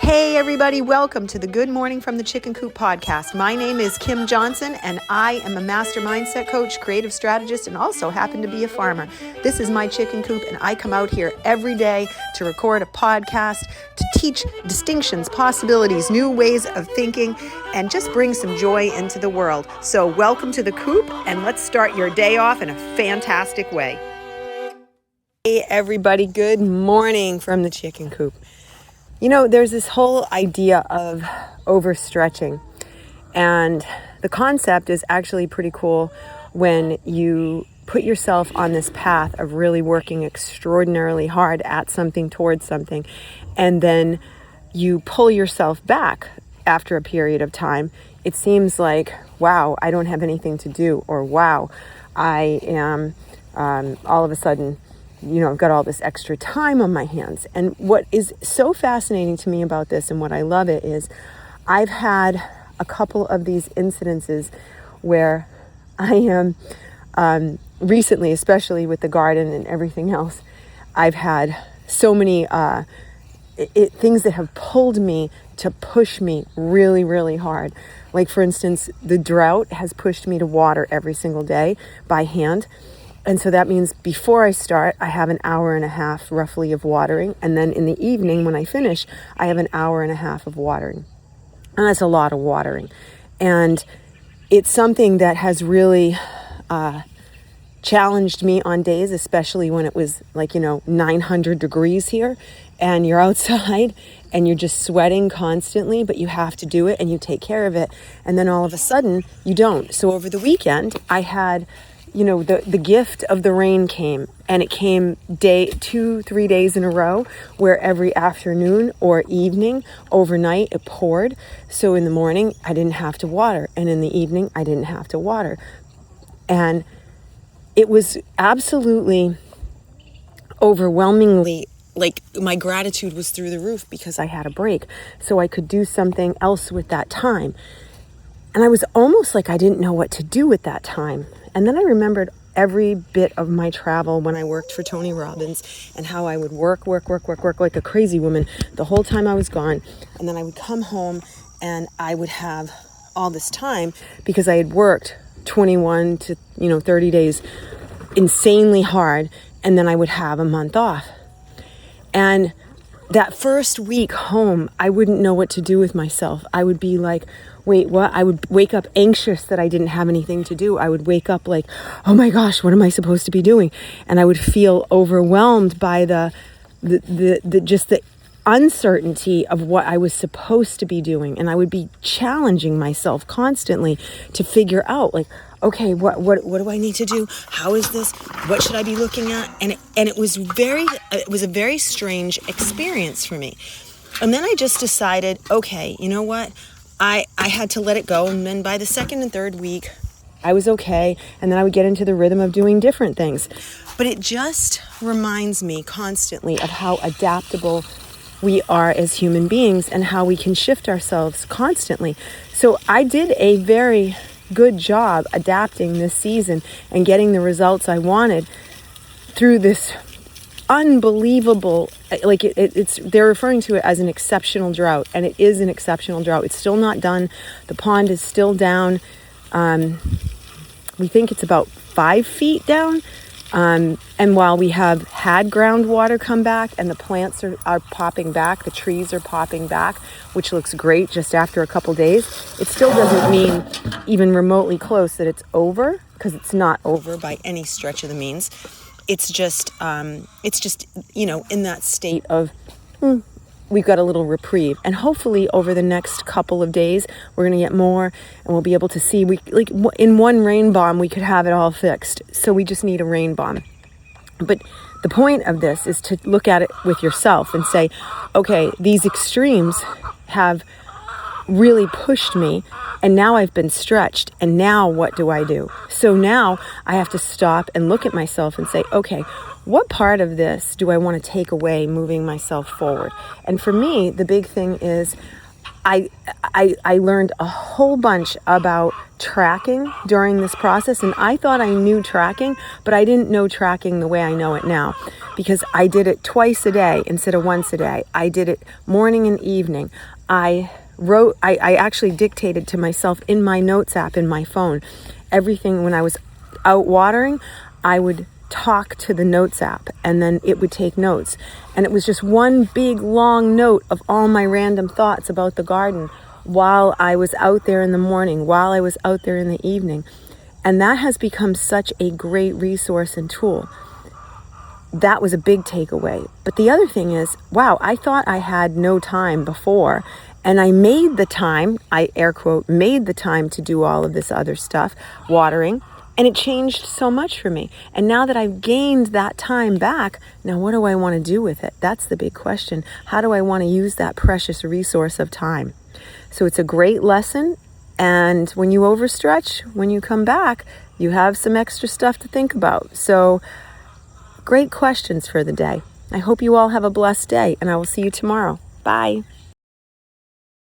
Hey everybody, welcome to the Good Morning from the Chicken Coop podcast. My name is Kim Johnson and I am a master mindset coach, creative strategist, and also happen to be a farmer. This is my chicken coop and I come out here every day to record a podcast, to teach distinctions, possibilities, new ways of thinking, and just bring some joy into the world. So welcome to the coop and let's start your day off in a fantastic way. Hey everybody, good morning from the chicken coop. You know, there's this whole idea of overstretching, and the concept is actually pretty cool when you put yourself on this path of really working extraordinarily hard at something, towards something, and then you pull yourself back after a period of time. It seems like, wow, I don't have anything to do, or wow, I am all of a sudden, I've got all this extra time on my hands. And what is so fascinating to me about this and what I love it is I've had a couple of these incidences where I am recently, especially with the garden and everything else, I've had so many things that have pulled me to push me really, really hard. Like, for instance, the drought has pushed me to water every single day by hand. And so that means before I start, I have an hour and a half roughly of watering. And then in the evening when I finish, I have an hour and a half of watering. And that's a lot of watering. And it's something that has really challenged me on days, especially when it was 900 degrees here and you're outside and you're just sweating constantly, but you have to do it and you take care of it. And then all of a sudden you don't. So over the weekend, I had the gift of the rain came, and it came 2-3 days in a row where every afternoon or evening, overnight, it poured. So in the morning, I didn't have to water. And in the evening, I didn't have to water. And it was absolutely overwhelmingly, my gratitude was through the roof because I had a break. So I could do something else with that time. And I was almost like I didn't know what to do with that time. And then I remembered every bit of my travel when I worked for Tony Robbins and how I would work like a crazy woman the whole time I was gone. And then I would come home and I would have all this time because I had worked 21 to 30 days insanely hard. And then I would have a month off. And that first week home, I wouldn't know what to do with myself. I would be like, wait, what? I would wake up anxious that I didn't have anything to do. I would wake up like, oh my gosh, what am I supposed to be doing? And I would feel overwhelmed by the uncertainty of what I was supposed to be doing. And I would be challenging myself constantly to figure out okay, what do I need to do? How is this? What should I be looking at? And it was a very strange experience for me. And then I just decided, okay, you know what? I had to let it go. And then by the second and third week, I was okay. And then I would get into the rhythm of doing different things. But it just reminds me constantly of how adaptable we are as human beings and how we can shift ourselves constantly. So I did a very good job adapting this season and getting the results I wanted through this unbelievable, they're referring to it as an exceptional drought, and it is an exceptional drought. It's still not done. The pond is still down. We think it's about 5 feet down. And while we have had groundwater come back and the plants are popping back, the trees are popping back, which looks great just after a couple days, it still doesn't mean even remotely close that it's over, because it's not over by any stretch of the means. It's just in that state of, we've got a little reprieve. And hopefully over the next couple of days, we're going to get more and we'll be able to see, in one rain bomb, we could have it all fixed. So we just need a rain bomb. But the point of this is to look at it with yourself and say, okay, these extremes have really pushed me and now I've been stretched, and now what do I do? So now I have to stop and look at myself and say, okay, what part of this do I want to take away moving myself forward? And for me, the big thing is I learned a whole bunch about tracking during this process, and I thought I knew tracking, but I didn't know tracking the way I know it now, because I did it twice a day instead of once a day. I did it morning and evening. I actually dictated to myself in my notes app in my phone everything. When I was out watering, I would talk to the notes app, and then it would take notes, and it was just one big long note of all my random thoughts about the garden while I was out there in the morning, while I was out there in the evening. And that has become such a great resource and tool. That was a big takeaway. But the other thing is, wow, I thought I had no time before, and I made the time, I air quote, made the time to do all of this other stuff, watering, and it changed so much for me. And now that I've gained that time back, now what do I want to do with it? That's the big question. How do I want to use that precious resource of time? So it's a great lesson. And when you overstretch, when you come back, you have some extra stuff to think about. So great questions for the day. I hope you all have a blessed day, and I will see you tomorrow. Bye.